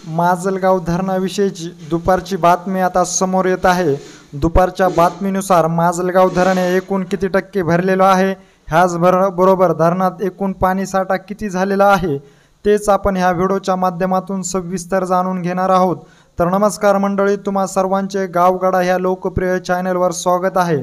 माजलगाव धरणाविषयीची दुपारची बातमी आता समोर येत आहे। दुपारच्या बातमीनुसार माजलगाव धरण हे एकूण किती टक्के भरलेलं आहे, ह्याचबरोबर धरणात एकूण पाणीसाठा किती झालेला आहे तेच आपण ह्या व्हिडिओच्या माध्यमातून सविस्तर जाणून घेणार आहोत। तर नमस्कार मंडळी, तुम्हा सर्वांचे गावगाडा ह्या लोकप्रिय चॅनलवर स्वागत आहे।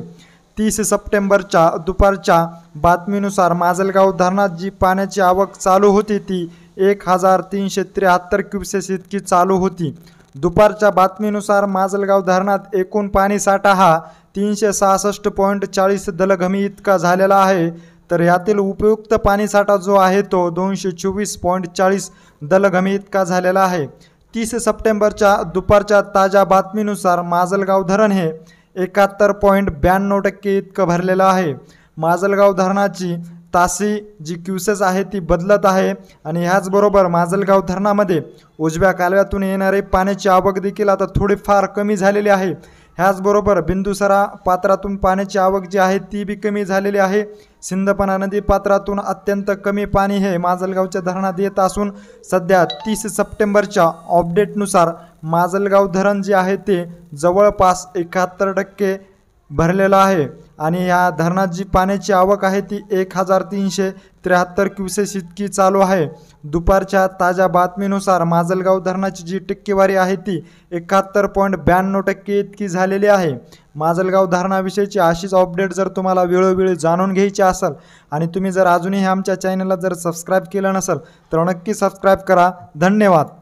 30 सप्टेंबरच्या दुपारच्या बातमीनुसार माजलगाव धरणात जी पाण्याची आवक चालू होती ती 1373 क्युसेस इतकी चालू होती। दुपारच्या बातमीनुसार माजलगाव धरणात एकूण पाणीसाठा हा 366.40 दलघमी इतका झालेला आहे। तर यातील उपयुक्त पाणीसाठा जो आहे तो 224.40 दलघमी इतका झालेला आहे। 30 सप्टेंबरच्या दुपारच्या ताज्या बातमीनुसार माजलगाव धरण हे 71.92% इतकं भरलेलं आहे। माजलगाव धरणाची तासी जी क्युसेस आहे ती बदलत आहे आणि ह्याचबरोबर माजलगाव धरणामध्ये उजव्या कालव्यातून येणारे पाण्याची आवक देखील आता थोडीफार कमी झालेली आहे। ह्याचबरोबर बिंदुसरा पात्रातून पाण्याची आवक जी आहे ती बी कमी झालेली आहे। सिंदपणा नदी पात्रातून अत्यंत कमी पाणी हे माजलगावच्या धरणात येत असून सध्या 30 सप्टेंबरच्या अपडेटनुसार माजलगाव धरण जे आहे ते जवळपास 71% भरलेलं आहे आणि या धरणात जी पाण्याची आवक आहे ती 1373 क्युसेस इतकी चालू आहे। दुपारच्या ताज्या बातमीनुसार माजलगाव धरणाची जी टक्केवारी आहे ती 71.92% इतकी झालेली आहे। माजलगाव धरणाविषयीची अशीच अपडेट जर तुम्हाला वेळोवेळी जाणून घ्यायची असेल आणि तुम्ही जर अजूनही आमच्या चॅनलला जर सबस्क्राईब केलं नसेल तर नक्की सबस्क्राईब करा। धन्यवाद।